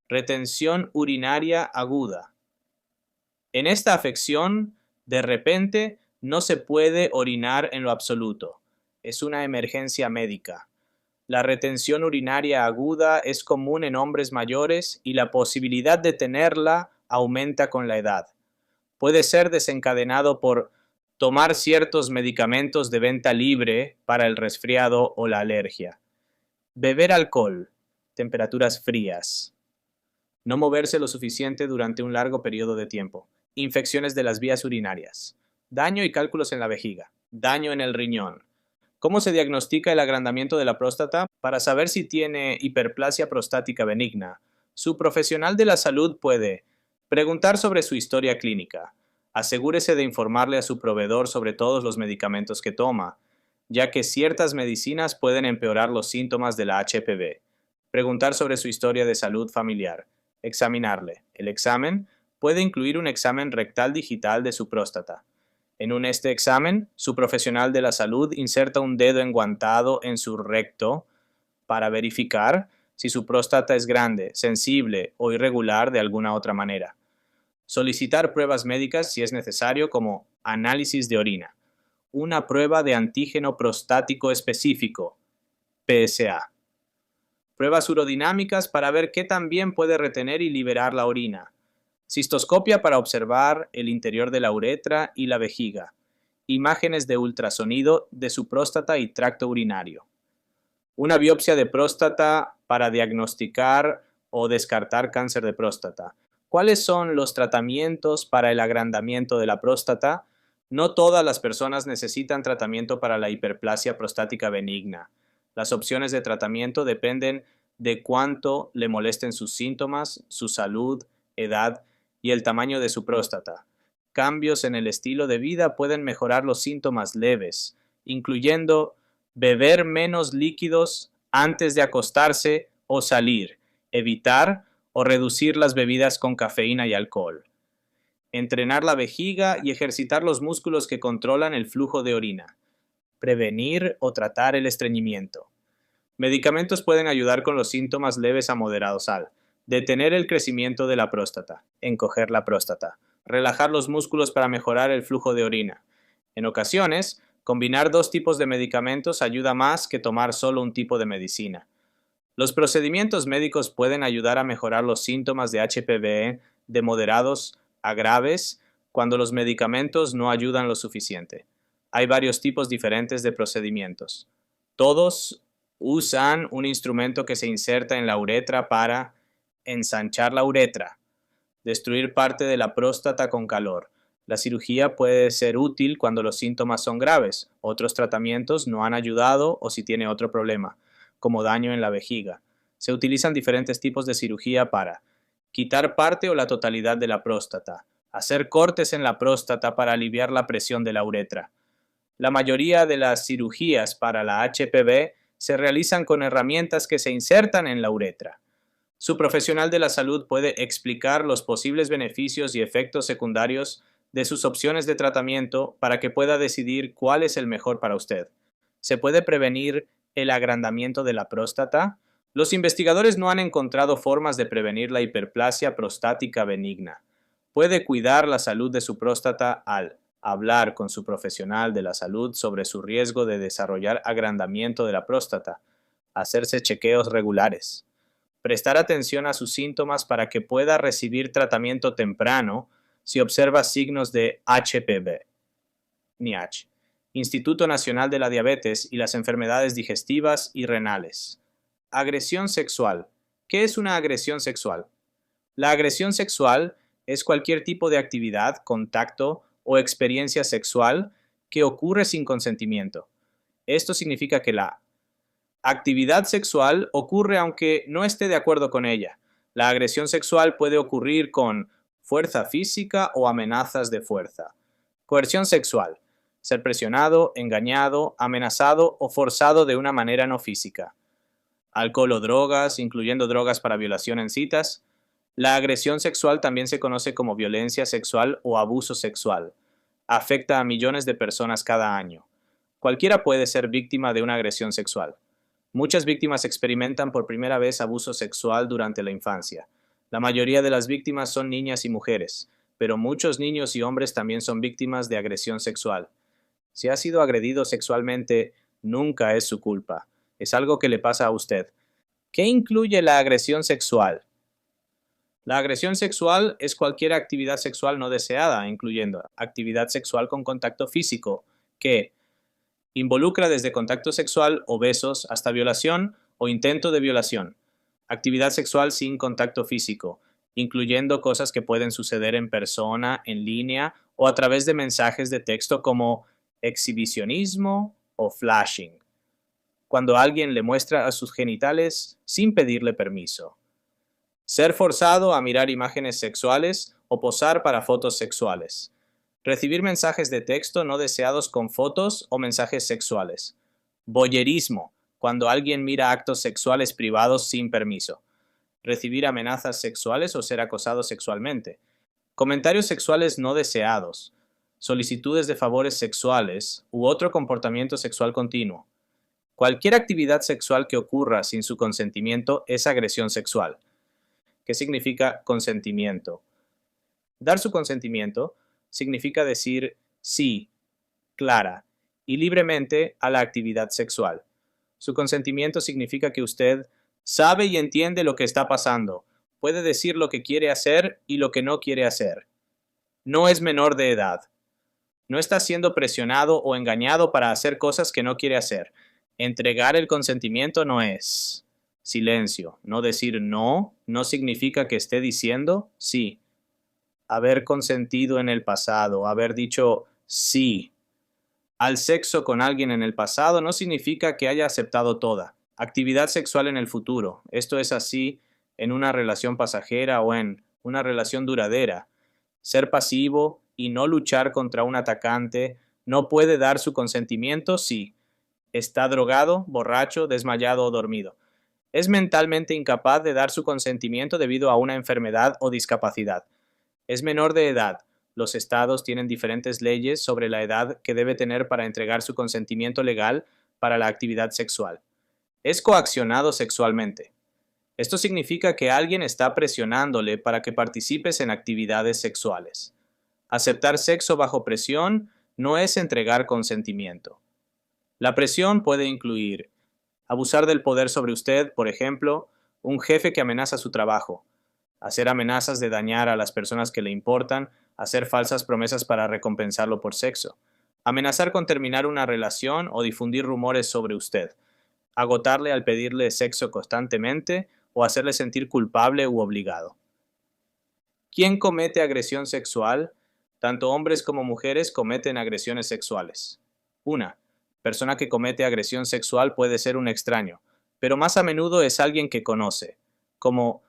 retención urinaria aguda. En esta afección, de repente, no se puede orinar en lo absoluto. Es una emergencia médica. La retención urinaria aguda es común en hombres mayores y la posibilidad de tenerla aumenta con la edad. Puede ser desencadenado por tomar ciertos medicamentos de venta libre para el resfriado o la alergia. Beber alcohol, temperaturas frías. No moverse lo suficiente durante un largo periodo de tiempo. Infecciones de las vías urinarias. Daño y cálculos en la vejiga. Daño en el riñón. ¿Cómo se diagnostica el agrandamiento de la próstata? Para saber si tiene hiperplasia prostática benigna, su profesional de la salud puede preguntar sobre su historia clínica. Asegúrese de informarle a su proveedor sobre todos los medicamentos que toma, ya que ciertas medicinas pueden empeorar los síntomas de la HPV. Preguntar sobre su historia de salud familiar. Examinarle. El examen puede incluir un examen rectal digital de su próstata. En este examen, su profesional de la salud inserta un dedo enguantado en su recto para verificar si su próstata es grande, sensible o irregular de alguna otra manera. Solicitar pruebas médicas si es necesario, como análisis de orina, una prueba de antígeno prostático específico, PSA. Pruebas urodinámicas para ver qué tan bien puede retener y liberar la orina. Cistoscopia para observar el interior de la uretra y la vejiga. Imágenes de ultrasonido de su próstata y tracto urinario. Una biopsia de próstata para diagnosticar o descartar cáncer de próstata. ¿Cuáles son los tratamientos para el agrandamiento de la próstata? No todas las personas necesitan tratamiento para la hiperplasia prostática benigna. Las opciones de tratamiento dependen de cuánto le molesten sus síntomas, su salud, edad y el tamaño de su próstata. Cambios en el estilo de vida pueden mejorar los síntomas leves, incluyendo beber menos líquidos antes de acostarse o salir, evitar o reducir las bebidas con cafeína y alcohol. Entrenar la vejiga y ejercitar los músculos que controlan el flujo de orina. Prevenir o tratar el estreñimiento. Medicamentos pueden ayudar con los síntomas leves a moderados al detener el crecimiento de la próstata, encoger la próstata, relajar los músculos para mejorar el flujo de orina. En ocasiones, combinar dos tipos de medicamentos ayuda más que tomar solo un tipo de medicina. Los procedimientos médicos pueden ayudar a mejorar los síntomas de HPV de moderados a graves cuando los medicamentos no ayudan lo suficiente. Hay varios tipos diferentes de procedimientos. Todos usan un instrumento que se inserta en la uretra para ensanchar la uretra, destruir parte de la próstata con calor. La cirugía puede ser útil cuando los síntomas son graves. Otros tratamientos no han ayudado o si tiene otro problema, como daño en la vejiga. Se utilizan diferentes tipos de cirugía para quitar parte o la totalidad de la próstata, hacer cortes en la próstata para aliviar la presión de la uretra. La mayoría de las cirugías para la HPV se realizan con herramientas que se insertan en la uretra. Su profesional de la salud puede explicar los posibles beneficios y efectos secundarios de sus opciones de tratamiento para que pueda decidir cuál es el mejor para usted. ¿Se puede prevenir el agrandamiento de la próstata? Los investigadores no han encontrado formas de prevenir la hiperplasia prostática benigna. Puede cuidar la salud de su próstata al hablar con su profesional de la salud sobre su riesgo de desarrollar agrandamiento de la próstata, hacerse chequeos regulares, prestar atención a sus síntomas para que pueda recibir tratamiento temprano si observa signos de HPV, NIH, Instituto Nacional de la Diabetes y las enfermedades digestivas y renales. Agresión sexual. ¿Qué es una agresión sexual? La agresión sexual es cualquier tipo de actividad, contacto o experiencia sexual que ocurre sin consentimiento. Esto significa que la actividad sexual ocurre aunque no esté de acuerdo con ella. La agresión sexual puede ocurrir con fuerza física o amenazas de fuerza. Coerción sexual. Ser presionado, engañado, amenazado o forzado de una manera no física. Alcohol o drogas, incluyendo drogas para violación en citas. La agresión sexual también se conoce como violencia sexual o abuso sexual. Afecta a millones de personas cada año. Cualquiera puede ser víctima de una agresión sexual. Muchas víctimas experimentan por primera vez abuso sexual durante la infancia. La mayoría de las víctimas son niñas y mujeres, pero muchos niños y hombres también son víctimas de agresión sexual. Si ha sido agredido sexualmente, nunca es su culpa. Es algo que le pasa a usted. ¿Qué incluye la agresión sexual? La agresión sexual es cualquier actividad sexual no deseada, incluyendo actividad sexual con contacto físico, que involucra desde contacto sexual o besos hasta violación o intento de violación. Actividad sexual sin contacto físico, incluyendo cosas que pueden suceder en persona, en línea o a través de mensajes de texto como exhibicionismo o flashing, cuando alguien le muestra a sus genitales sin pedirle permiso. Ser forzado a mirar imágenes sexuales o posar para fotos sexuales. Recibir mensajes de texto no deseados con fotos o mensajes sexuales. Voyerismo, cuando alguien mira actos sexuales privados sin permiso. Recibir amenazas sexuales o ser acosado sexualmente. Comentarios sexuales no deseados. Solicitudes de favores sexuales u otro comportamiento sexual continuo. Cualquier actividad sexual que ocurra sin su consentimiento es agresión sexual. ¿Qué significa consentimiento? Dar su consentimiento significa decir sí, clara y libremente a la actividad sexual. Su consentimiento significa que usted sabe y entiende lo que está pasando, Puede decir lo que quiere hacer y lo que no quiere hacer. No es menor de edad. No está siendo presionado o engañado para hacer cosas que no quiere hacer. Entregar el consentimiento no es silencio. No decir no no significa que esté diciendo sí. Haber consentido en el pasado, haber dicho sí al sexo con alguien en el pasado no significa que haya aceptado toda actividad sexual en el futuro. Esto es así en una relación pasajera o en una relación duradera. Ser pasivo y no luchar contra un atacante no puede dar su consentimiento si está drogado, borracho, desmayado o dormido. Es mentalmente incapaz de dar su consentimiento debido a una enfermedad o discapacidad. Es menor de edad. Los estados tienen diferentes leyes sobre la edad que debe tener para entregar su consentimiento legal para la actividad sexual. Es coaccionado sexualmente. Esto significa que alguien está presionándole para que participes en actividades sexuales. Aceptar sexo bajo presión no es entregar consentimiento. La presión puede incluir abusar del poder sobre usted, por ejemplo, un jefe que amenaza su trabajo, hacer amenazas de dañar a las personas que le importan, hacer falsas promesas para recompensarlo por sexo, amenazar con terminar una relación o difundir rumores sobre usted, agotarle al pedirle sexo constantemente o hacerle sentir culpable u obligado. ¿Quién comete agresión sexual? Tanto hombres como mujeres cometen agresiones sexuales. Una persona que comete agresión sexual puede ser un extraño, pero más a menudo es alguien que conoce, como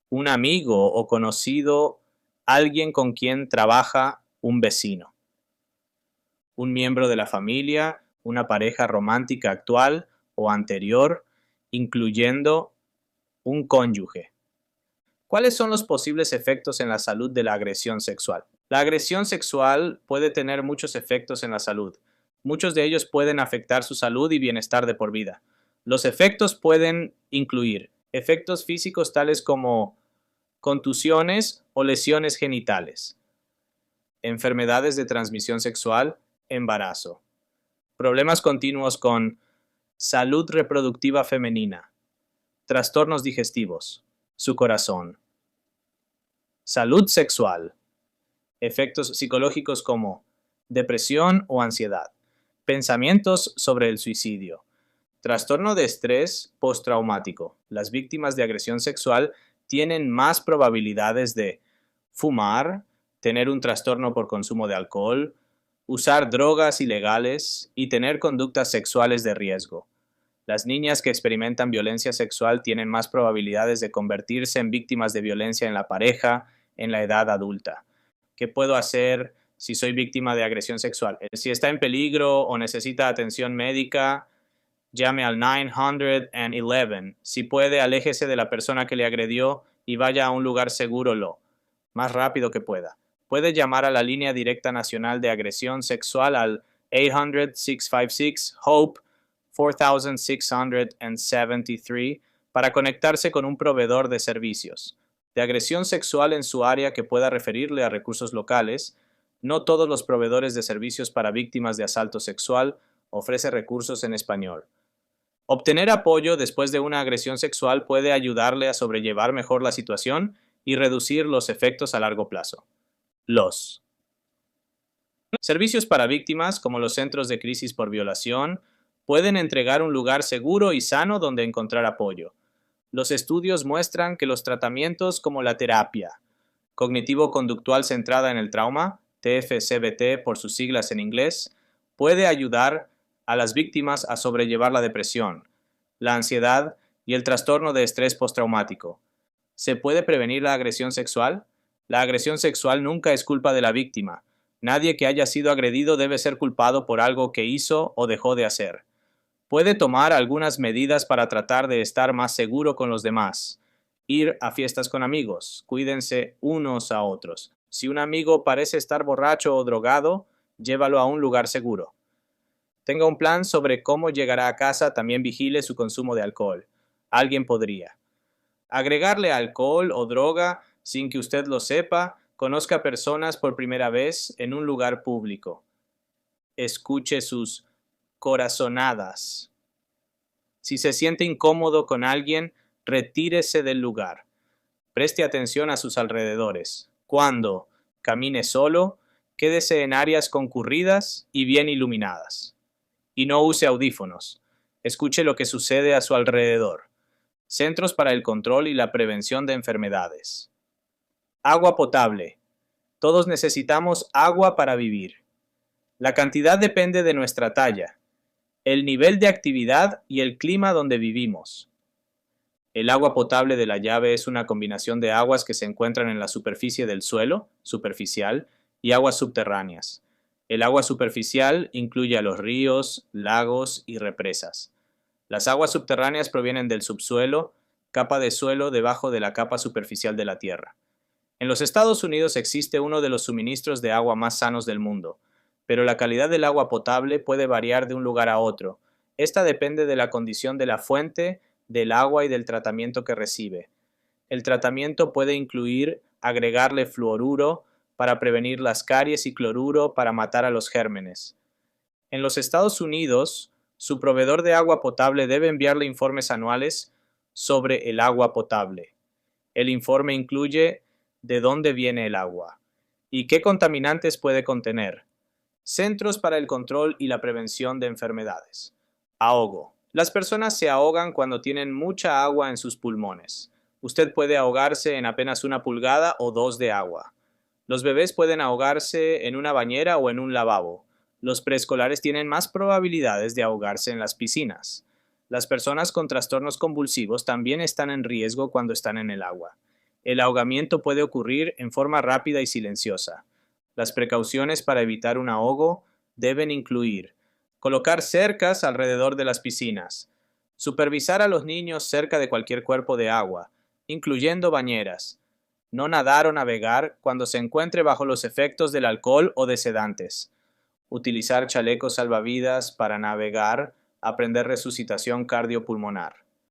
un amigo o conocido, alguien con quien trabaja, un vecino, un miembro de la familia, una pareja romántica actual o anterior, incluyendo un cónyuge. ¿Cuáles son los posibles efectos en la salud de la agresión sexual? La agresión sexual puede tener muchos efectos en la salud. Muchos de ellos pueden afectar su salud y bienestar de por vida. Los efectos pueden incluir efectos físicos tales como contusiones o lesiones genitales, enfermedades de transmisión sexual, embarazo, problemas continuos con salud reproductiva femenina, trastornos digestivos, su corazón, salud sexual, efectos psicológicos como depresión o ansiedad, pensamientos sobre el suicidio, trastorno de estrés postraumático. Las víctimas de agresión sexual tienen más probabilidades de fumar, tener un trastorno por consumo de alcohol, usar drogas ilegales y tener conductas sexuales de riesgo. Las niñas que experimentan violencia sexual tienen más probabilidades de convertirse en víctimas de violencia en la pareja en la edad adulta. ¿Qué puedo hacer si soy víctima de agresión sexual? Si está en peligro o necesita atención médica, llame al 911. Si puede, aléjese de la persona que le agredió y vaya a un lugar seguro lo más rápido que pueda. Puede llamar a la línea directa nacional de agresión sexual al 800-656-HOPE 4673 para conectarse con un proveedor de servicios de agresión sexual en su área que pueda referirle a recursos locales. No todos los proveedores de servicios para víctimas de asalto sexual ofrecen recursos en español. Obtener apoyo después de una agresión sexual puede ayudarle a sobrellevar mejor la situación y reducir los efectos a largo plazo. Los servicios para víctimas, como los centros de crisis por violación, pueden entregar un lugar seguro y sano donde encontrar apoyo. Los estudios muestran que los tratamientos como la terapia cognitivo-conductual centrada en el trauma, TFCBT por sus siglas en inglés, puede ayudar a las víctimas a sobrellevar la depresión, la ansiedad y el trastorno de estrés postraumático. ¿Se puede prevenir la agresión sexual? La agresión sexual nunca es culpa de la víctima. Nadie que haya sido agredido debe ser culpado por algo que hizo o dejó de hacer. Puede tomar algunas medidas para tratar de estar más seguro con los demás. Ir a fiestas con amigos. Cuídense unos a otros. Si un amigo parece estar borracho o drogado, llévalo a un lugar seguro. Tenga un plan sobre cómo llegará a casa, también vigile su consumo de alcohol. Alguien podría agregarle alcohol o droga sin que usted lo sepa. Conozca personas por primera vez en un lugar público. Escuche sus corazonadas. Si se siente incómodo con alguien, retírese del lugar. Preste atención a sus alrededores. Cuando camine solo, quédese en áreas concurridas y bien iluminadas. Y no use audífonos. Escuche lo que sucede a su alrededor. Centros para el Control y la Prevención de Enfermedades. Agua potable. Todos necesitamos agua para vivir. La cantidad depende de nuestra talla, el nivel de actividad y el clima donde vivimos. El agua potable de la llave es una combinación de aguas que se encuentran en la superficie del suelo, superficial, y aguas subterráneas. El agua superficial incluye a los ríos, lagos y represas. Las aguas subterráneas provienen del subsuelo, capa de suelo debajo de la capa superficial de la Tierra. En los Estados Unidos existe uno de los suministros de agua más sanos del mundo, pero la calidad del agua potable puede variar de un lugar a otro. Esta depende de la condición de la fuente, del agua y del tratamiento que recibe. El tratamiento puede incluir agregarle fluoruro para prevenir las caries y cloruro para matar a los gérmenes. En los Estados Unidos, su proveedor de agua potable debe enviarle informes anuales sobre el agua potable. El informe incluye de dónde viene el agua y qué contaminantes puede contener. Centros para el Control y la Prevención de Enfermedades. Ahogo. Las personas se ahogan cuando tienen mucha agua en sus pulmones. Usted puede ahogarse en apenas 1 pulgada o 2 de agua. Los bebés pueden ahogarse en una bañera o en un lavabo. Los preescolares tienen más probabilidades de ahogarse en las piscinas. Las personas con trastornos convulsivos también están en riesgo cuando están en el agua. El ahogamiento puede ocurrir en forma rápida y silenciosa. Las precauciones para evitar un ahogo deben incluir colocar cercas alrededor de las piscinas, supervisar a los niños cerca de cualquier cuerpo de agua, incluyendo bañeras, no nadar o navegar cuando se encuentre bajo los efectos del alcohol o de sedantes, utilizar chalecos salvavidas para navegar, aprender resucitación cardiopulmonar.